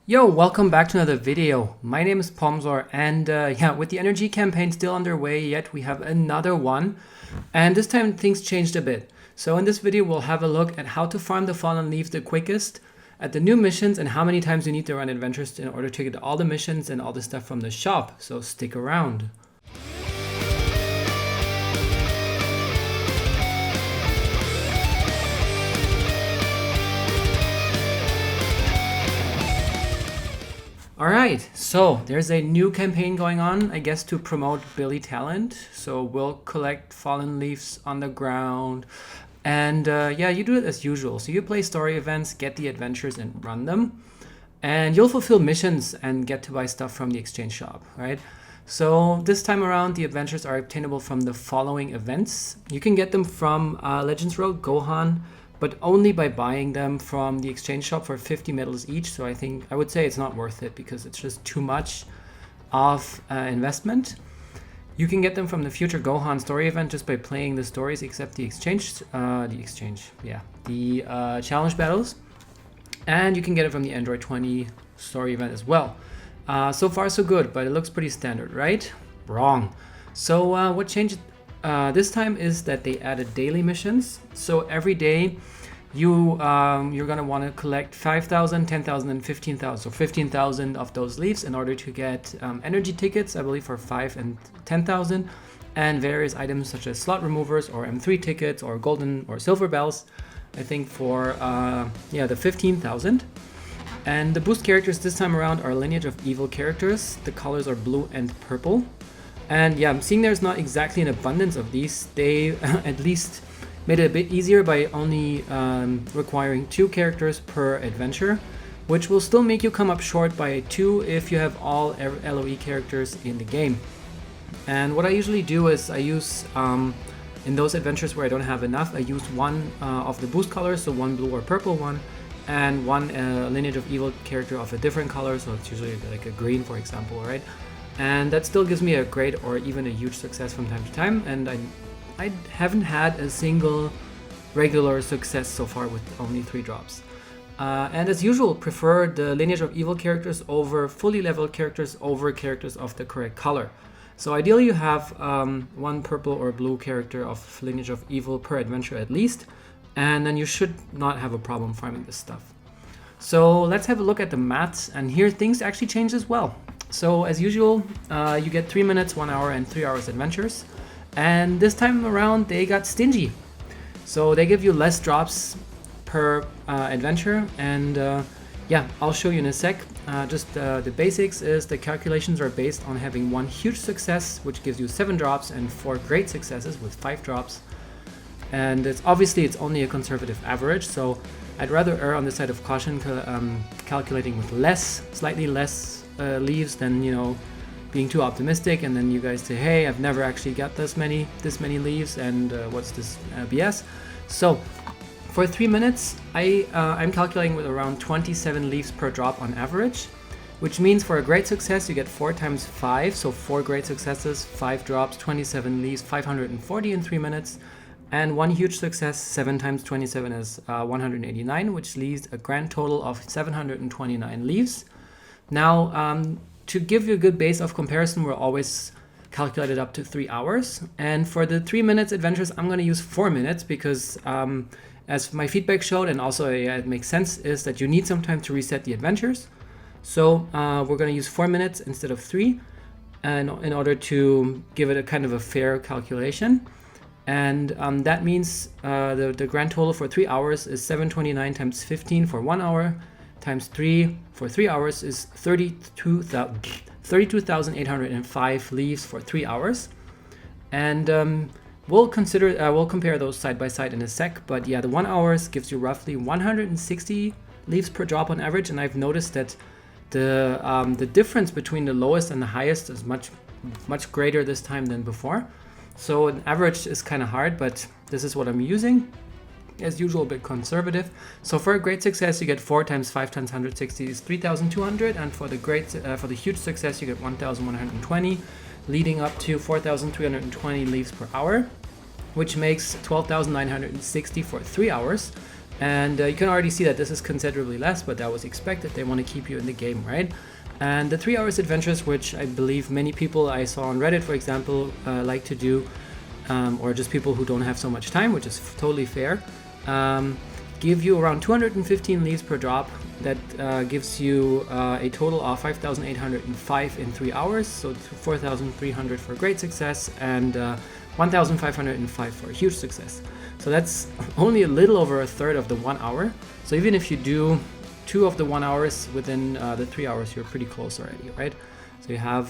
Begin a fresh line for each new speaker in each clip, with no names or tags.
Yo, welcome back to another video. My name is Pomzor, and with the energy campaign still underway, yet we have another one, and this time things changed a bit. So in this video we'll have a look at how to farm the fallen leaves the quickest, at the new missions, and how many times you need to run adventures in order to get all the missions and all the stuff from the shop. So stick around. Alright, so there's a new campaign going on, I guess to promote Billy talent. So we'll collect fallen leaves on the ground. And you do it as usual. So you play story events, get the adventures and run them. And you'll fulfill missions and get to buy stuff from the exchange shop, right? So this time around, the adventures are obtainable from the following events. You can get them from Legends Road, Gohan, but only by buying them from the exchange shop for 50 medals each. So I would say it's not worth it because it's just too much of investment. You can get them from the future Gohan story event just by playing the stories, except the challenge battles. And you can get it from the Android 20 story event as well. So far so good, but it looks pretty standard, right? Wrong. So what changed this time is that they added daily missions. So every day you're gonna want to collect 5,000, 10,000, and 15,000. So 15,000 of those leaves in order to get energy tickets, I believe for 5 and 10,000, and various items such as slot removers or M3 tickets or golden or silver bells, I think for the 15,000. And the boost characters this time around are Lineage of Evil characters. The colors are blue and purple. And yeah, I'm seeing there's not exactly an abundance of these. They at least made it a bit easier by only requiring 2 characters per adventure, which will still make you come up short by 2 if you have all LOE characters in the game. And what I usually do is I use, in those adventures where I don't have enough, I use one of the boost colors, so one blue or purple one, and one Lineage of Evil character of a different color, so it's usually like a green, for example, right? And that still gives me a great or even a huge success from time to time, and I haven't had a single regular success so far with only 3 drops. And as usual, prefer the Lineage of Evil characters over fully leveled characters over characters of the correct color. So ideally you have one purple or blue character of Lineage of Evil per adventure at least, and then you should not have a problem farming this stuff. So let's have a look at the maths, and here things actually change as well. So as usual, you get 3 minutes, 1 hour, and 3 hours adventures. And this time around, they got stingy. So they give you less drops per adventure. And I'll show you in a sec. The basics is the calculations are based on having 1 huge success, which gives you 7 drops, and 4 great successes with 5 drops. And it's only a conservative average. So I'd rather err on the side of caution, calculating with slightly less leaves than being too optimistic, and then you guys say, hey, I've never actually got this many leaves, and what's this BS? So for 3 minutes I'm calculating with around 27 leaves per drop on average, which means for a great success you get 4 times 5, so 4 great successes, 5 drops, 27 leaves, 540 in 3 minutes. And 1 huge success, 7 times 27 is 189, which leaves a grand total of 729 leaves. Now, to give you a good base of comparison, we're always calculated up to 3 hours. And for the 3 minutes adventures, I'm going to use 4 minutes because as my feedback showed, and also it makes sense, is that you need some time to reset the adventures. So we're going to use 4 minutes instead of 3 in order to give it a kind of a fair calculation. And that means the grand total for 3 hours is 729 times 15 for 1 hour, times 3 for 3 hours is 32,805 leaves for 3 hours. And we'll compare those side by side in a sec. But yeah, the 1 hour gives you roughly 160 leaves per drop on average. And I've noticed that the difference between the lowest and the highest is much greater this time than before. So an average is kind of hard, but this is what I'm using. As usual, a bit conservative. So for a great success, you get 4 times 5 times 160 is 3,200, and for the huge success, you get 1,120, leading up to 4,320 leaves per hour, which makes 12,960 for 3 hours. And you can already see that this is considerably less, but that was expected. They want to keep you in the game, right? And the 3 hours adventures, which I believe many people I saw on Reddit, for example, like to do, or just people who don't have so much time, which is totally fair, give you around 215 leaves per drop. That gives you a total of 5,805 in 3 hours, so 4,300 for great success and 1,505 for a huge success. So that's only a little over a third of the 1 hour. So even if you do 2 of the 1 hours within the 3 hours, you're pretty close already, right? So you have,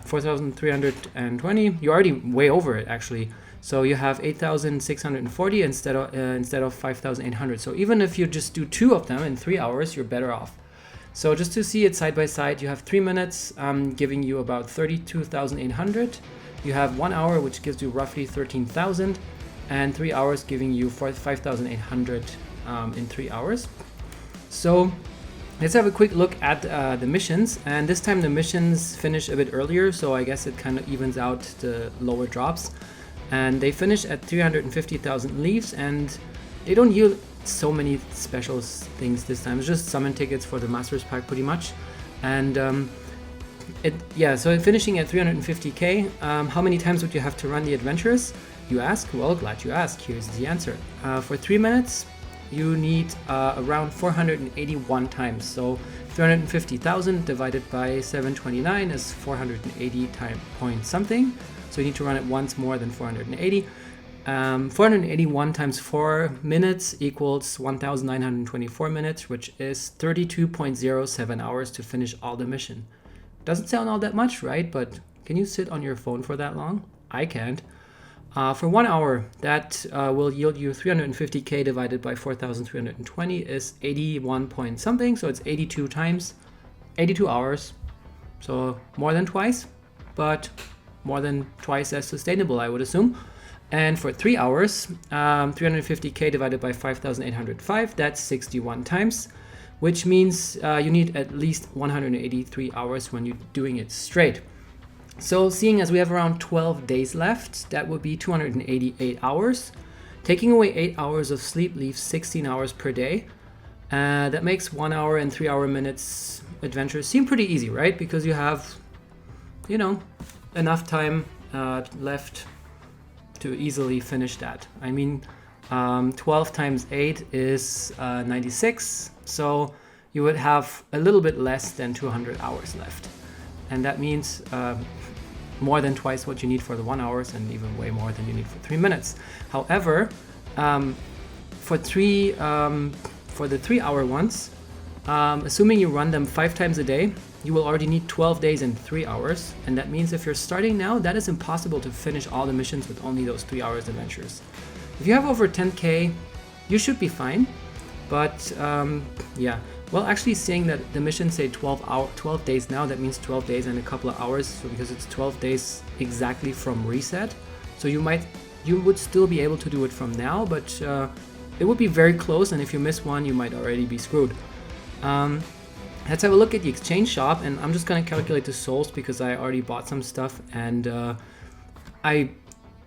4,320. You're already way over it, actually. So you have 8,640 instead of 5,800. So even if you just do 2 of them in 3 hours, you're better off. So just to see it side by side, you have 3 minutes, giving you about 32,800. You have 1 hour, which gives you roughly 13,000, and 3 hours giving you 5,800 in 3 hours. So let's have a quick look at the missions, and this time the missions finish a bit earlier, so I guess it kind of evens out the lower drops. And they finish at 350,000 leaves, and they don't yield so many special things this time. It's just summon tickets for the Masters Pack pretty much. And so finishing at 350k, how many times would you have to run the adventures? You ask? Well, glad you asked. Here's the answer. For 3 minutes, you need around 481 times. So 350,000 divided by 729 is 480 point something. So you need to run it once more than 480. 481 times 4 minutes equals 1,924 minutes, which is 32.07 hours to finish all the mission. Doesn't sound all that much, right? But can you sit on your phone for that long? I can't. For 1 hour, that will yield you 350k divided by 4,320 is 81 point something. So it's 82 times, 82 hours. So more than twice, but more than twice as sustainable, I would assume. And for 3 hours, 350k divided by 5,805, that's 61 times, which means you need at least 183 hours when you're doing it straight. So seeing as we have around 12 days left, that would be 288 hours. Taking away 8 hours of sleep leaves 16 hours per day. That makes 1 hour and 3 hour minutes adventures seem pretty easy, right? Because you have, enough time left to easily finish that. I mean, 12 times 8 is 96, so you would have a little bit less than 200 hours left. And that means more than twice what you need for the 1 hours and even way more than you need for 3 minutes. However, for the 3 hour ones, assuming you run them 5 times a day, you will already need 12 days and 3 hours. And that means if you're starting now, that is impossible to finish all the missions with only those 3 hours adventures. If you have over 10k, you should be fine. But well, actually saying that the missions say 12 days now, that means 12 days and a couple of hours. So because it's 12 days exactly from reset. So you would still be able to do it from now, but it would be very close. And if you miss one, you might already be screwed. Let's have a look at the exchange shop, and I'm just going to calculate the souls because I already bought some stuff and I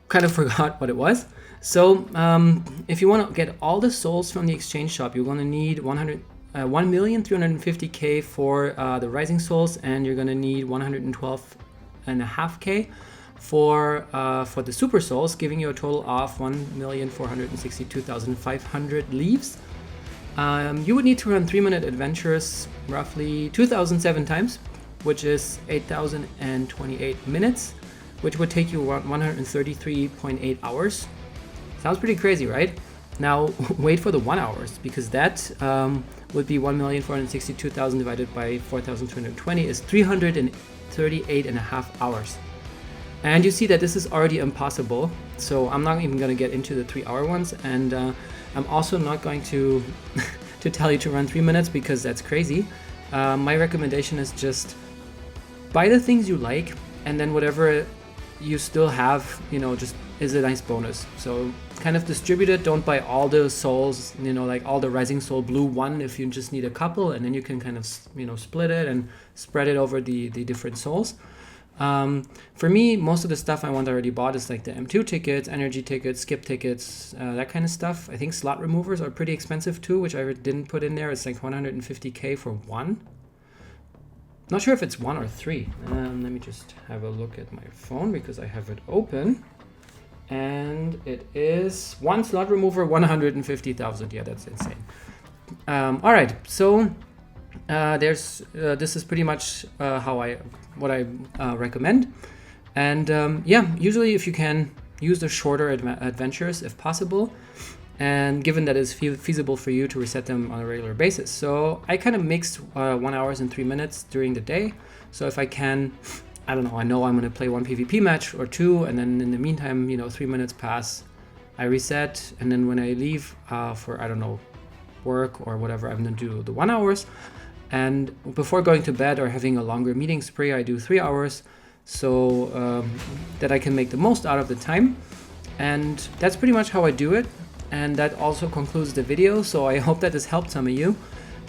kind of forgot what it was. So if you want to get all the souls from the exchange shop, you're going to need 1,350k for the rising souls, and you're going to need 112.5k for the super souls, giving you a total of 1,462,500 leaves. You would need to run 3-minute adventures roughly 2,007 times, which is 8,028 minutes, which would take you around 133.8 hours. Sounds pretty crazy, right? Now wait for the 1 hours, because that would be 1,462,000 divided by 4,220 is 338.5 hours. And you see that this is already impossible, so I'm not even going to get into the 3 hour ones, and I'm also not going to to tell you to run 3 minutes because that's crazy. My recommendation is just buy the things you like, and then whatever you still have, just is a nice bonus. So kind of distribute it. Don't buy all the souls, like all the Rising Soul Blue one if you just need a couple, and then you can kind of, split it and spread it over the different souls. For me, most of the stuff I want already bought is like the M2 tickets, energy tickets, skip tickets, that kind of stuff. I think slot removers are pretty expensive too, which I didn't put in there. It's like 150k for one. Not sure if it's one or three. Let me just have a look at my phone because I have it open. And it is one slot remover, 150,000. Yeah, that's insane. All right, so this is pretty much what I recommend. And yeah, usually if you can use the shorter adventures if possible, and given that it's feasible for you to reset them on a regular basis. So I kind of mixed 1 hour and 3 minutes during the day. So if I can, I don't know, I know I'm going to play one PvP match or two, and then in the meantime, 3 minutes pass, I reset, and then when I leave for, I don't know, work or whatever, I'm going to do the 1 hours. And before going to bed or having a longer meeting spree, I do 3 hours, so that I can make the most out of the time. And that's pretty much how I do it. And that also concludes the video, so I hope that this helped some of you.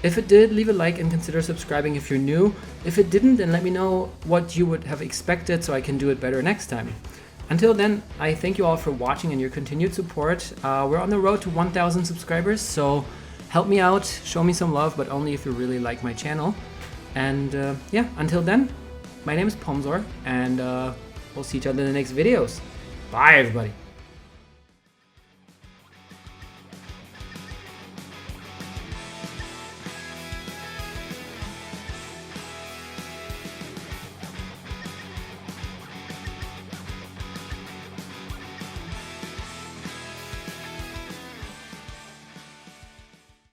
If it did, leave a like and consider subscribing if you're new. If it didn't, then let me know what you would have expected so I can do it better next time. Until then, I thank you all for watching and your continued support. We're on the road to 1,000 subscribers, so help me out, show me some love, but only if you really like my channel. And yeah, until then, my name is Pomzor, and we'll see each other in the next videos. Bye, everybody.